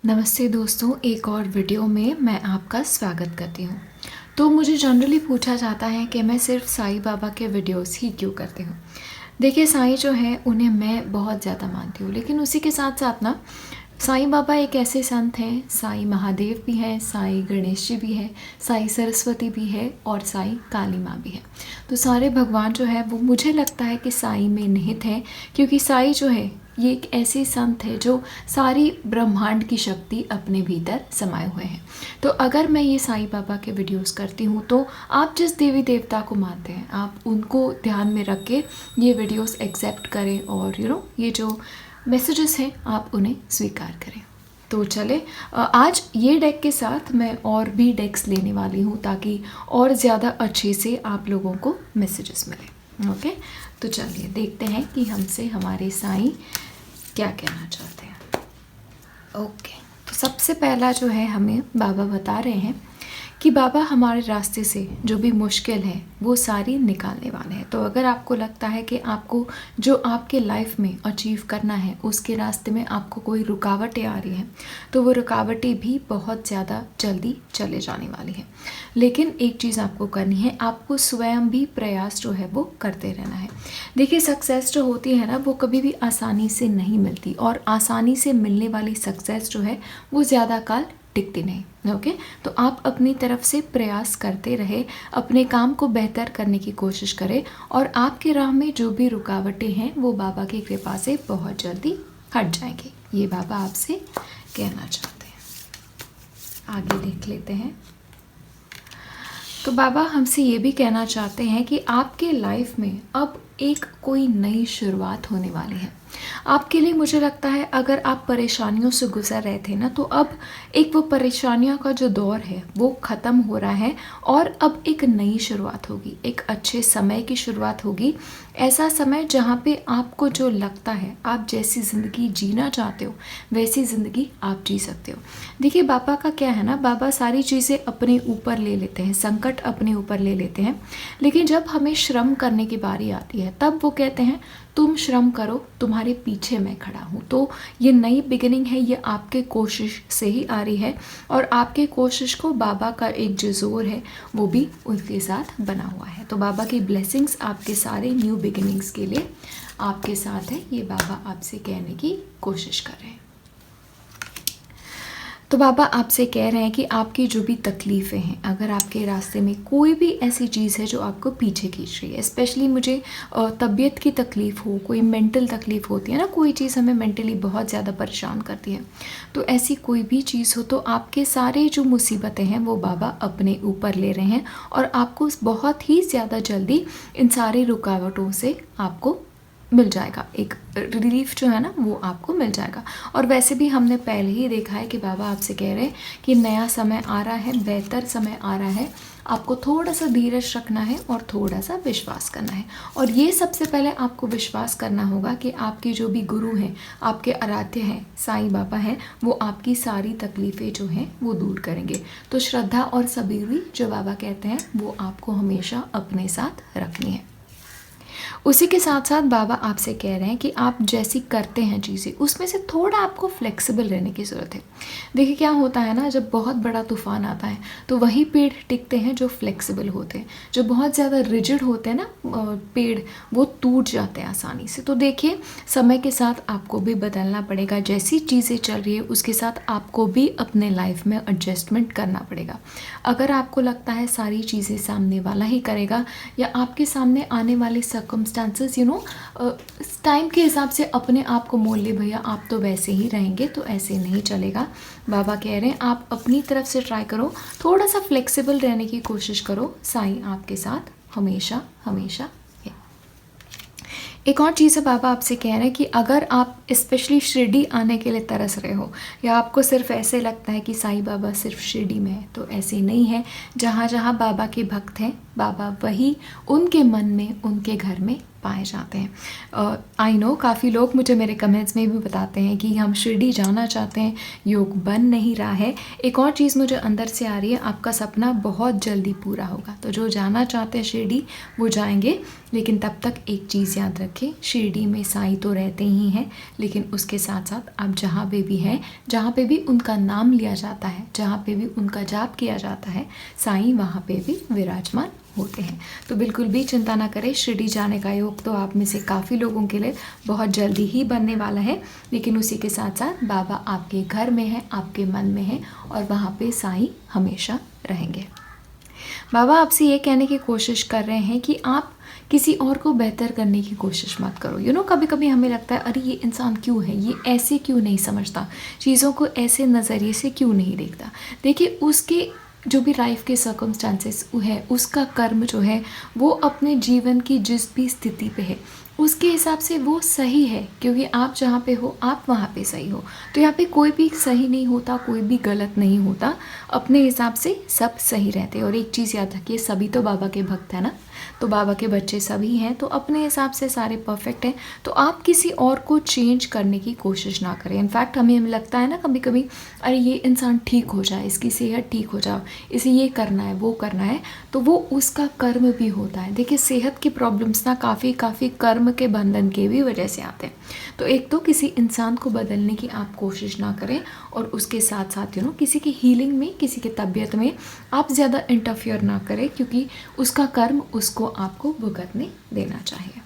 नमस्ते दोस्तों, एक और वीडियो में मैं आपका स्वागत करती हूँ। तो मुझे जनरली पूछा जाता है कि मैं सिर्फ साईं बाबा के वीडियोस ही क्यों करती हूँ। देखिए, साईं जो है उन्हें मैं बहुत ज़्यादा मानती हूँ, लेकिन उसी के साथ साथ ना साईं बाबा एक ऐसे संत हैं, साईं महादेव भी हैं, साईं गणेश जी भी हैं, साईं सरस्वती भी है और साईं काली माँ भी है। तो सारे भगवान जो है वो मुझे लगता है कि साईं में निहित हैं, क्योंकि साईं जो है ये एक ऐसे संत है जो सारी ब्रह्मांड की शक्ति अपने भीतर समाये हुए हैं। तो अगर मैं ये साईं बाबा के वीडियोस करती हूँ तो आप जिस देवी देवता को मानते हैं आप उनको ध्यान में रख के ये वीडियोस एक्सेप्ट करें और ये जो मैसेजेस हैं आप उन्हें स्वीकार करें। तो चले, आज ये डेक के साथ मैं और भी डेक्स लेने वाली हूँ ताकि और ज़्यादा अच्छे से आप लोगों को मैसेजेस मिले। ओके, तो चलिए देखते हैं कि हमसे हमारे साईं क्या कहना चाहते हैं। ओके, तो सबसे पहला जो है हमें बाबा बता रहे हैं कि बाबा हमारे रास्ते से जो भी मुश्किल है वो सारी निकालने वाले हैं। तो अगर आपको लगता है कि आपको जो आपके लाइफ में अचीव करना है उसके रास्ते में आपको कोई रुकावटें आ रही हैं तो वो रुकावटें भी बहुत ज़्यादा जल्दी चले जाने वाली हैं। लेकिन एक चीज़ आपको करनी है, आपको स्वयं भी प्रयास जो है वो करते रहना है। देखिए, सक्सेस जो होती है ना वो कभी भी आसानी से नहीं मिलती, और आसानी से मिलने वाली सक्सेस जो है वो ज़्यादा काल टिकती नहीं। ओके, तो आप अपनी तरफ से प्रयास करते रहे, अपने काम को बेहतर करने की कोशिश करें और आपके राह में जो भी रुकावटें हैं वो बाबा की कृपा से बहुत जल्दी हट जाएंगी। ये बाबा आपसे कहना चाहते हैं। आगे देख लेते हैं। तो बाबा हमसे ये भी कहना चाहते हैं कि आपके लाइफ में अब एक कोई नई शुरुआत होने वाली है। आपके लिए मुझे लगता है अगर आप परेशानियों से गुजर रहे थे ना, तो अब एक वो परेशानियों का जो दौर है वो ख़त्म हो रहा है और अब एक नई शुरुआत होगी, एक अच्छे समय की शुरुआत होगी। ऐसा समय जहाँ पे आपको जो लगता है आप जैसी ज़िंदगी जीना चाहते हो वैसी ज़िंदगी आप जी सकते हो। देखिए, बाबा का क्या है ना, बाबा सारी चीज़ें अपने ऊपर ले लेते हैं, संकट अपने ऊपर ले लेते हैं, लेकिन जब हमें श्रम करने की बारी आती है तब वो कहते हैं तुम श्रम करो, तुम्हारे पीछे मैं खड़ा हूँ। तो ये नई बिगिनिंग है, ये आपके कोशिश से ही आ रही है और आपके कोशिश को बाबा का एक जो जोर है वो भी उनके साथ बना हुआ है। तो बाबा की ब्लेसिंग्स आपके सारे न्यू बिगिनिंग्स के लिए आपके साथ है, ये बाबा आपसे कहने की कोशिश कर रहे हैं। तो बाबा आपसे कह रहे हैं कि आपकी जो भी तकलीफ़ें हैं, अगर आपके रास्ते में कोई भी ऐसी चीज़ है जो आपको पीछे खींच रही है, स्पेशली मुझे तबीयत की तकलीफ़ हो, कोई मेंटल तकलीफ़ होती है ना, कोई चीज़ हमें मेंटली बहुत ज़्यादा परेशान करती है, तो ऐसी कोई भी चीज़ हो तो आपके सारे जो मुसीबतें हैं वो बाबा अपने ऊपर ले रहे हैं और आपको बहुत ही ज़्यादा जल्दी इन सारी रुकावटों से आपको मिल जाएगा, एक रिलीफ जो है ना वो आपको मिल जाएगा। और वैसे भी हमने पहले ही देखा है कि बाबा आपसे कह रहे हैं कि नया समय आ रहा है, बेहतर समय आ रहा है, आपको थोड़ा सा धीरज रखना है और थोड़ा सा विश्वास करना है। और ये सबसे पहले आपको विश्वास करना होगा कि आपके जो भी गुरु हैं, आपके आराध्य हैं, साईं बाबा हैं, वो आपकी सारी तकलीफ़ें जो हैं वो दूर करेंगे। तो श्रद्धा और सबीरी जो बाबा कहते हैं वो आपको हमेशा अपने साथ रखनी है। उसी के साथ साथ बाबा आपसे कह रहे हैं कि आप जैसी करते हैं चीज़ें उसमें से थोड़ा आपको फ्लेक्सिबल रहने की ज़रूरत है। देखिए, क्या होता है ना, जब बहुत बड़ा तूफ़ान आता है तो वही पेड़ टिकते हैं जो फ्लेक्सिबल होते हैं। जो बहुत ज़्यादा रिजिड होते हैं ना पेड़, वो टूट जाते हैं आसानी से। तो देखिए, समय के साथ आपको भी बदलना पड़ेगा, जैसी चीज़ें चल रही है उसके साथ आपको भी अपने लाइफ में एडजस्टमेंट करना पड़ेगा। अगर आपको लगता है सारी चीज़ें सामने वाला ही करेगा या आपके सामने आने वाले सर्कमस्टांसेस टाइम के हिसाब से अपने आप को मोल ले, भैया आप तो वैसे ही रहेंगे, तो ऐसे नहीं चलेगा। बाबा कह रहे हैं आप अपनी तरफ से ट्राई करो, थोड़ा सा फ्लेक्सिबल रहने की कोशिश करो, साईं आपके साथ हमेशा हमेशा है। एक और चीज़ है, बाबा आपसे कह रहे हैं कि अगर आप स्पेशली शिरडी आने के लिए तरस रहे हो या आपको सिर्फ ऐसे लगता है कि साईं बाबा सिर्फ शिरडी में है, तो ऐसे नहीं है। जहाँ जहाँ बाबा के भक्त हैं बाबा वही उनके मन में, उनके घर में पाए जाते हैं। आई नो काफ़ी लोग मुझे मेरे कमेंट्स में भी बताते हैं कि हम शिरडी जाना चाहते हैं, योग बन नहीं रहा है। एक और चीज़ मुझे अंदर से आ रही है, आपका सपना बहुत जल्दी पूरा होगा। तो जो जाना चाहते हैं शिरडी वो जाएंगे, लेकिन तब तक एक चीज़ याद रखें, शिरडी में साईं तो रहते ही हैं, लेकिन उसके साथ साथ आप जहाँ पे भी हैं, जहाँ पे भी उनका नाम लिया जाता है, जहाँ पे भी उनका जाप किया जाता है, साईं वहाँ पे भी विराजमान होते हैं। तो बिल्कुल भी चिंता ना करें, शिरडी जाने का योग तो आप में से काफ़ी लोगों के लिए बहुत जल्दी ही बनने वाला है, लेकिन उसी के साथ साथ बाबा आपके घर में है, आपके मन में है, और वहाँ पे साईं हमेशा रहेंगे। बाबा आपसे ये कहने की कोशिश कर रहे हैं कि आप किसी और को बेहतर करने की कोशिश मत करो। कभी कभी हमें लगता है अरे ये इंसान क्यों है, ये ऐसे क्यों नहीं समझता, चीज़ों को ऐसे नज़रिए से क्यों नहीं देखता। देखिए, उसके जो भी लाइफ के सर्कमस्टांसेस है, उसका कर्म जो है वो अपने जीवन की जिस भी स्थिति पे है उसके हिसाब से वो सही है, क्योंकि आप जहाँ पे हो आप वहाँ पे सही हो। तो यहाँ पे कोई भी सही नहीं होता, कोई भी गलत नहीं होता, अपने हिसाब से सब सही रहते हैं। और एक चीज़ याद रखिए, सभी तो बाबा के भक्त हैं ना, तो बाबा के बच्चे सभी हैं, तो अपने हिसाब से सारे परफेक्ट हैं। तो आप किसी और को चेंज करने की कोशिश ना करें। इनफैक्ट हमें लगता है ना कभी कभी, अरे ये इंसान ठीक हो जाए, इसकी सेहत ठीक हो जाए, इसे ये करना है वो करना है, तो वो उसका कर्म भी होता है। देखिए, सेहत की प्रॉब्लम्स ना काफ़ी कर्म के बंधन के भी वजह से आते हैं। तो एक तो किसी इंसान को बदलने की आप कोशिश ना करें, और उसके साथ साथ किसी की हीलिंग में, किसी की तबीयत में आप ज़्यादा इंटरफियर ना करें, क्योंकि उसका कर्म उसको आपको भुगतने देना चाहिए।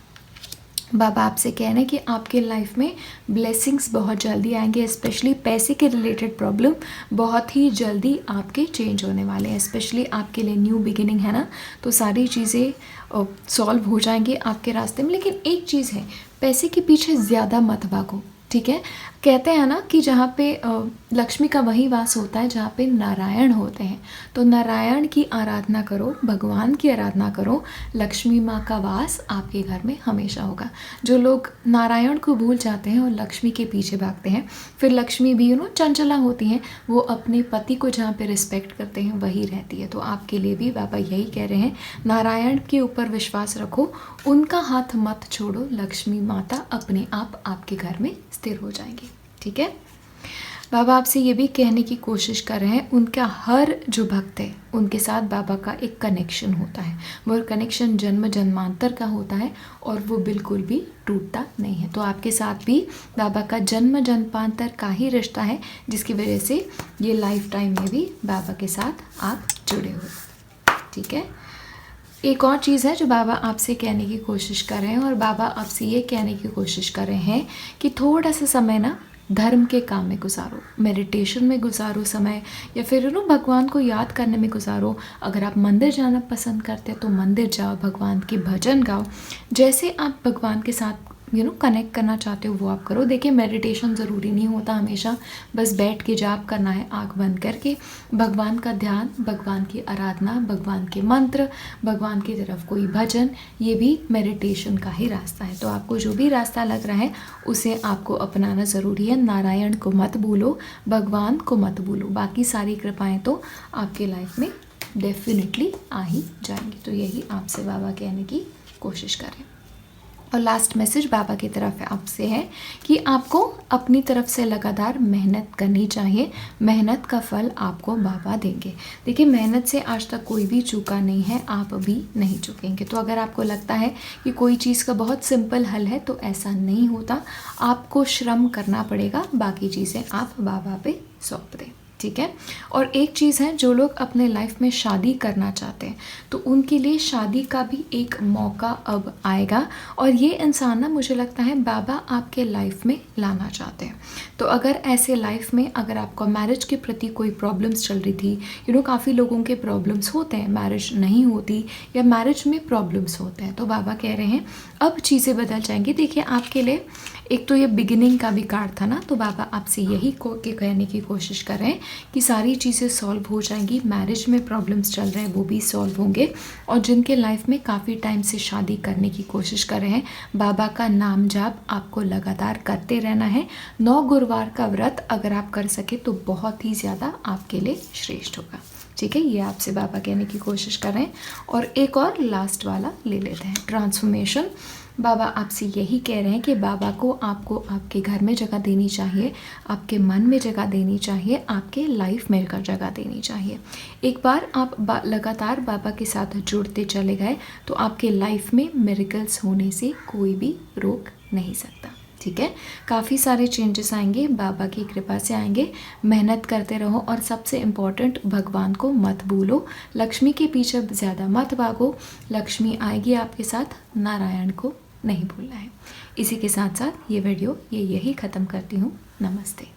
बाबा आपसे कह रहे हैं कि आपके लाइफ में ब्लेसिंग्स बहुत जल्दी आएंगे, स्पेशली पैसे के रिलेटेड प्रॉब्लम बहुत ही जल्दी आपके चेंज होने वाले हैं। स्पेशली आपके लिए न्यू बिगिनिंग है ना, तो सारी चीज़ें सॉल्व हो जाएंगी आपके रास्ते में। लेकिन एक चीज़ है, पैसे के पीछे ज़्यादा मत भागो, ठीक है। कहते हैं ना कि जहाँ पे लक्ष्मी का वही वास होता है जहाँ पे नारायण होते हैं। तो नारायण की आराधना करो, भगवान की आराधना करो, लक्ष्मी माँ का वास आपके घर में हमेशा होगा। जो लोग नारायण को भूल जाते हैं और लक्ष्मी के पीछे भागते हैं, फिर लक्ष्मी भी चंचला होती हैं, वो अपने पति को जहाँ पे रिस्पेक्ट करते हैं वही रहती है। तो आपके लिए भी बाबा यही कह रहे हैं, नारायण के ऊपर विश्वास रखो, उनका हाथ मत छोड़ो, लक्ष्मी माता अपने आप आपके घर में स्थिर हो जाएंगी, ठीक है। बाबा आपसे ये भी कहने की कोशिश कर रहे हैं, उनका हर जो भक्त है उनके साथ बाबा का एक कनेक्शन होता है, वो कनेक्शन जन्म जन्मांतर का होता है और वो बिल्कुल भी टूटता नहीं है। तो आपके साथ भी बाबा का जन्म जन्मांतर का ही रिश्ता है, जिसकी वजह से ये लाइफ टाइम में भी बाबा के साथ आप जुड़े हुए, ठीक है। एक और चीज़ है जो बाबा आपसे कहने की कोशिश कर रहे हैं, और बाबा आपसे ये कहने की कोशिश कर रहे हैं कि थोड़ा सा समय ना धर्म के काम में गुजारो, मेडिटेशन में गुजारो समय, या फिर भगवान को याद करने में गुजारो। अगर आप मंदिर जाना पसंद करते हैं तो मंदिर जाओ, भगवान की भजन गाओ, जैसे आप भगवान के साथ कनेक्ट करना चाहते हो वो आप करो। देखिए, मेडिटेशन ज़रूरी नहीं होता हमेशा बस बैठ के जाप करना है आंख बंद करके। भगवान का ध्यान, भगवान की आराधना, भगवान के मंत्र, भगवान की तरफ कोई भजन, ये भी मेडिटेशन का ही रास्ता है। तो आपको जो भी रास्ता लग रहा है उसे आपको अपनाना ज़रूरी है। नारायण को मत भूलो, भगवान को मत भूलो, बाकी सारी कृपाएँ तो आपके लाइफ में डेफिनेटली आ ही जाएंगी। तो यही आपसे बाबा कहने की कोशिश करें। और लास्ट मैसेज बाबा की तरफ आपसे है कि आपको अपनी तरफ से लगातार मेहनत करनी चाहिए, मेहनत का फल आपको बाबा देंगे। देखिए, मेहनत से आज तक कोई भी चूका नहीं है, आप भी नहीं चूकेंगे। तो अगर आपको लगता है कि कोई चीज़ का बहुत सिंपल हल है, तो ऐसा नहीं होता, आपको श्रम करना पड़ेगा, बाकी चीज़ें आप बाबा पे सौंप दें, ठीक है। और एक चीज़ है, जो लोग अपने लाइफ में शादी करना चाहते हैं तो उनके लिए शादी का भी एक मौका अब आएगा, और ये इंसान ना मुझे लगता है बाबा आपके लाइफ में लाना चाहते हैं। तो अगर ऐसे लाइफ में अगर आपको मैरिज के प्रति कोई प्रॉब्लम्स चल रही थी, काफ़ी लोगों के प्रॉब्लम्स होते हैं, मैरिज नहीं होती या मैरिज में प्रॉब्लम्स होते हैं, तो बाबा कह रहे हैं अब चीज़ें बदल जाएंगी। देखिए, आपके लिए एक तो ये बिगिनिंग का भी कार्ड था ना, तो बाबा आपसे यही कहने की कोशिश कर रहे हैं कि सारी चीज़ें सॉल्व हो जाएंगी, मैरिज में प्रॉब्लम्स चल रहे हैं वो भी सॉल्व होंगे, और जिनके लाइफ में काफ़ी टाइम से शादी करने की कोशिश कर रहे हैं, बाबा का नाम जाप आपको लगातार करते रहना है। 9 गुरुवार का व्रत अगर आप कर सके तो बहुत ही ज़्यादा आपके लिए श्रेष्ठ होगा। ठीक है, ये आपसे बाबा कहने की कोशिश कर रहे हैं। और एक और लास्ट वाला ले लेते हैं, ट्रांसफॉर्मेशन। बाबा आपसे यही कह रहे हैं कि बाबा को आपको आपके घर में जगह देनी चाहिए, आपके मन में जगह देनी चाहिए, आपके लाइफ में जगह देनी चाहिए। एक बार आप लगातार बाबा के साथ जुड़ते चले गए तो आपके लाइफ में मिरेकल्स होने से कोई भी रोक नहीं सकता। ठीक है, काफ़ी सारे चेंजेस आएंगे, बाबा की कृपा से आएंगे। मेहनत करते रहो और सबसे इम्पॉर्टेंट, भगवान को मत भूलो, लक्ष्मी के पीछे ज़्यादा मत भागो। लक्ष्मी आएगी आपके साथ, नारायण को नहीं भूलना है। इसी के साथ साथ ये वीडियो यही ख़त्म करती हूँ। नमस्ते।